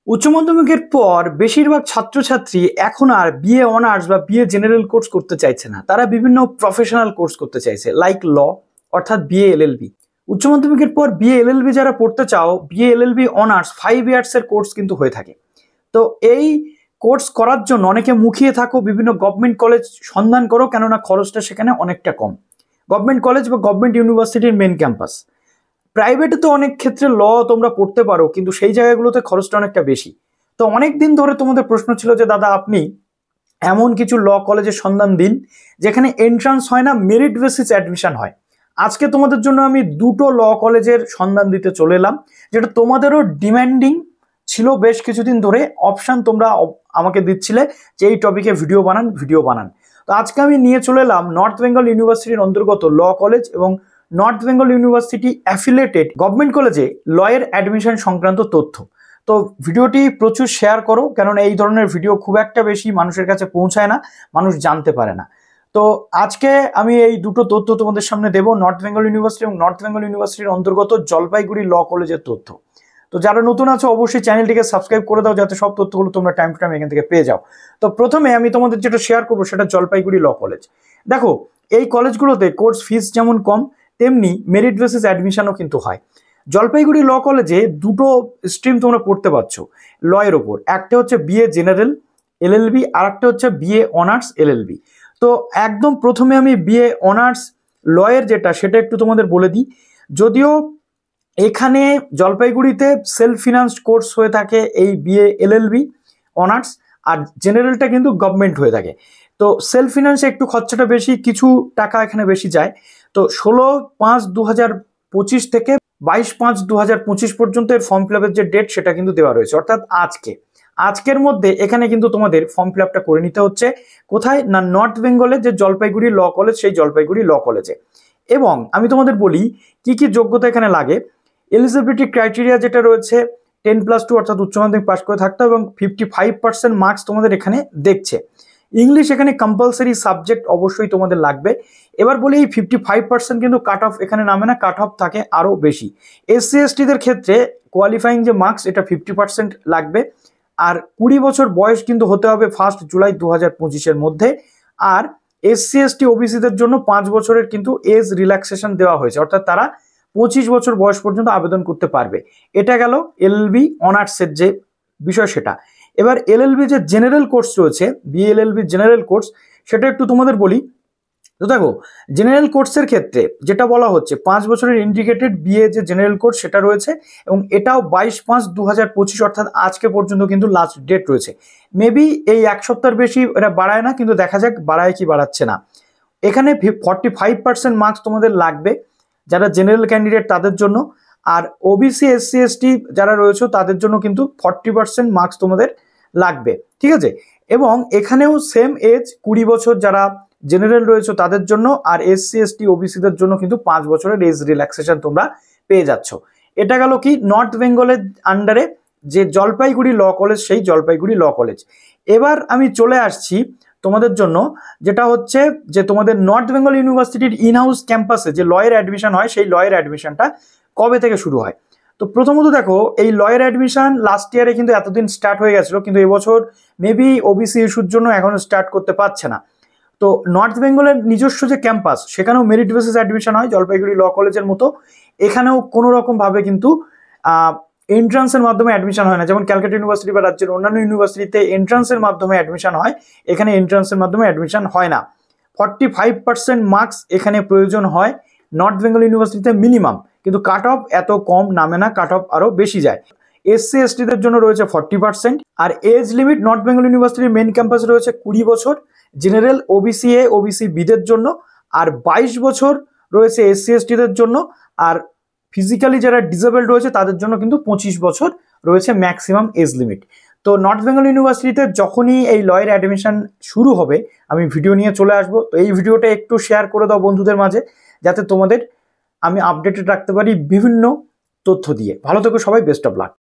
উচ্চ মাধ্যমিকের পর বেশিরভাগ ছাত্রছাত্রী এখন আর বিএ অনার্স বা বিএ জেনারেল কোর্স করতে চাইছে না, তারা বিভিন্ন প্রফেশনাল কোর্স করতে চাইছে, লাইক ল, অর্থাৎ বিএ এলএলবি। উচ্চ মাধ্যমিকের পর বিএ এলএলবি যারা পড়তে চাও, বিএ এলএলবি অনার্স 5 ইয়ার্সের কোর্স কিন্তু হয়ে থাকে। তো এই কোর্স করার জন্য অনেকে মুখিয়ে থাকো, বিভিন্ন গভর্নমেন্ট কলেজ সন্ধান করো, কেননা খরচটা সেখানে অনেকটা কম। গভর্নমেন্ট কলেজ বা গভর্নমেন্ট ইউনিভার্সিটির মেন ক্যাম্পাস। প্রাইভেটে তো অনেক ক্ষেত্রে ল তোমরা পড়তে পারো, কিন্তু সেই জায়গাগুলোতে খরচটা অনেকটা বেশি। তো অনেক দিন ধরে তোমাদের প্রশ্ন ছিল যে দাদা আপনি এমন কিছু ল কলেজের সন্ধান দিন যেখানে এন্ট্রান্স হয় না, মেরিট বেসিস অ্যাডমিশন হয়। আজকে তোমাদের জন্য আমি দুটো ল কলেজের সন্ধান দিতে চলে এলাম, যেটা তোমাদেরও ডিমান্ডিং ছিল বেশ কিছুদিন ধরে। অপশান তোমরা আমাকে দিচ্ছিলে যে এই টপিকে ভিডিও বানান। তো আজকে আমি নিয়ে চলে এলাম নর্থ বেঙ্গল ইউনিভার্সিটির অন্তর্গত ল কলেজ এবং north Bengal university affiliated government কলেজে লয়ের অ্যাডমিশন সংক্রান্ত তথ্য। তো ভিডিওটি প্রচুর শেয়ার করো, কেননা এই ধরনের ভিডিও খুব একটা বেশি মানুষের কাছে পৌঁছায় না, মানুষ জানতে পারে না। তো আজকে আমি এই দুটো তথ্য তোমাদের সামনে দেবো, নর্থ বেঙ্গল ইউনিভার্সিটি এবং নর্থ বেঙ্গল ইউনিভার্সিটির অন্তর্গত জলপাইগুড়ি ল কলেজের তথ্য। তো যারা নতুন আছো অবশ্যই চ্যানেলটিকে সাবস্ক্রাইব করে দাও, যাতে সব তথ্যগুলো তোমরা টাইম টু টাইম এখান থেকে পেয়ে যাও। তো প্রথমে আমি তোমাদের যেটা শেয়ার করবো সেটা জলপাইগুড়ি ল কলেজ। দেখো, এই কলেজগুলোতে কোর্স ফিস যেমন কম, তেমনি মেরিট বেসিস অ্যাডমিশনও কিন্তু হয়। জলপাইগুড়ি ল কলেজে দুটো স্ট্রিম তোমরা পড়তে পারছো লয়ের ওপর, একটা হচ্ছে বিএ জেনারেল এলএলবি, আর একটা হচ্ছে বিএ অনার্স এলএলবি। তো একদম প্রথমে আমি বিএ অনার্স লয়ের যেটা সেটা একটু তোমাদের বলে দিই। যদিও এখানে জলপাইগুড়িতে সেলফ ফিনান্সড কোর্স হয়ে থাকে এই বিএ এলএলবি অনার্স, আর জেনারেলটা কিন্তু গভর্নমেন্ট হয়ে থাকে। তো সেলফ ফিনান্সে একটু খরচাটা বেশি, কিছু টাকা এখানে বেশি যায়। তো 16/5/2025 থেকে 22/5/2025 পর্যন্ত এর ফর্ম ফিল আপের যে ডেট সেটা কিন্তু দেওয়া রয়েছে, অর্থাৎ আজকের মধ্যে এখানে কিন্তু তোমাদের ফর্ম ফিল আপটা করে নিতে হচ্ছে। কোথায় না, নর্থ বেঙ্গলের যে জলপাইগুড়ি ল কলেজ, সেই জলপাইগুড়ি ল কলেজে। এবং আমি তোমাদের বলি কি কি যোগ্যতা এখানে লাগে। এলিজিবিলিটি ক্রাইটেরিয়া যেটা রয়েছে 10+2 অর্থাৎ উচ্চ মাধ্যমিক পাস করে থাকতে, এবং 55% মার্কস তোমাদের এখানে দেখছে। ইংলিশ এখানে কম্পালসারি সাবজেক্ট অবশ্যই তোমাদের লাগবে। এবার বলি এই 55% কিন্তু কাট অফ এখানে নামে না, কাট অফ থাকে আরও বেশি। এসসি এসটিদের ক্ষেত্রে কোয়ালিফাইং যে মার্কস এটা 50% লাগবে। আর 20 বছর বয়স কিন্তু হতে হবে 1 জুলাই 2025 মধ্যে। আর এসসি এসটি ওবিসিদের জন্য 5 বছরের কিন্তু এজ রিল্যাক্সেশন দেওয়া হয়েছে, অর্থাৎ তারা 25 বছর বয়স পর্যন্ত আবেদন করতে পারবে। এটা গেল এলএলবি অনার্সের যে বিষয় সেটা। এবার এলএলবি যে জেনারেল কোর্স রয়েছে, বিএলএলবি জেনারেল কোর্স, সেটা একটু তোমাদের বলি। তো দেখো, জেনারেল কোর্সের ক্ষেত্রে যেটা বলা হচ্ছে 5 বছরের ইন্ডিকেটেড বিএ যে জেনারেল কোর্স সেটা রয়েছে, এবং এটাও 22/5/2025 অর্থাৎ আজকে পর্যন্ত কিন্তু লাস্ট ডেট রয়েছে। মেবি এই এক সপ্তাহের বেশি এটা বাড়ায় না, কিন্তু দেখা যাক বাড়ায় কি বাড়াচ্ছে না। এখানে 45% মার্কস তোমাদের লাগবে যারা জেনারেল ক্যান্ডিডেট তাদের জন্য। আর ওবিসি এসসি এসটি যারা রয়েছে তাদের জন্য কিন্তু 40% মার্কস তোমাদের লাগবে, ঠিক আছে। এবং এখানেও সেম এজ 20 বছর যারা জেনারেল রয়েছে তাদের জন্য, আর এসসি এসটি ওবিসিদের জন্য কিন্তু 5 বছরের এজ রিল্যাক্সেশন তোমরা পেয়ে যাচ্ছ। এটা গেল কি নর্থ বেঙ্গলের আন্ডারে যে জলপাইগুড়ি ল কলেজ, সেই জলপাইগুড়ি ল কলেজ। এবার আমি চলে আসছি তোমাদের জন্য, যেটা হচ্ছে যে তোমাদের নর্থ বেঙ্গল ইউনিভার্সিটির ইনহাউস ক্যাম্পাসে যে লয়ের অ্যাডমিশন হয়, সেই লয়ের অ্যাডমিশনটা কবে থেকে শুরু হয়। তো প্রথমত দেখো, এই লয়ের অ্যাডমিশন লাস্ট ইয়ারে কিন্তু এতদিন স্টার্ট হয়ে গেছিলো, কিন্তু এবছর মেবি ওবিসি ইস্যুর জন্য এখনো স্টার্ট করতে পারছে না। তো নর্থ বেঙ্গলের নিজস্ব যে ক্যাম্পাস, সেখানেও মেরিট বেসিস অ্যাডমিশন হয় জলপাইগুড়ি ল কলেজের মতো। এখানেও কোনো রকমভাবে কিন্তু এন্ট্রান্সের মাধ্যমে অ্যাডমিশন হয় না, যেমন ক্যালকাটা ইউনিভার্সিটি বা রাজ্যের অন্যান্য ইউনিভার্সিটিতে এন্ট্রান্সের মাধ্যমে অ্যাডমিশন হয়, এখানে এন্ট্রান্সের মাধ্যমে অ্যাডমিশন হয় না। 45% মার্কস এখানে প্রয়োজন হয় নর্থ বেঙ্গল ইউনিভার্সিটিতে মিনিমাম, কিন্তু কাট অফ এত কম নামে না, কাট অফ আরও বেশি যায়। এসসি এসটিদের জন্য রয়েছে 40%। আর এজ লিমিট নর্থ বেঙ্গল ইউনিভার্সিটির মেন ক্যাম্পাসে রয়েছে 20 বছর জেনারেল ওবিসি এ ওবিসি বিদের জন্য, আর 22 বছর রয়েছে এসসি এসটিদের জন্য। আর ফিজিক্যালি যারা ডিসেবলড রয়েছে তাদের জন্য কিন্তু 25 বছর রয়েছে ম্যাক্সিমাম এজ লিমিট। তো নর্থ বেঙ্গল ইউনিভার্সিটিতে যখনই এই লয়ের অ্যাডমিশন শুরু হবে আমি ভিডিও নিয়ে চলে আসবো। তো এই ভিডিওটা একটু শেয়ার করে দাও বন্ধুদের মাঝে, যাতে তোমাদের আমি আপডেটেড রাখতে পারি বিভিন্ন তথ্য দিয়ে। ভালো থেকো সবাই, বেস্ট অফ লাক।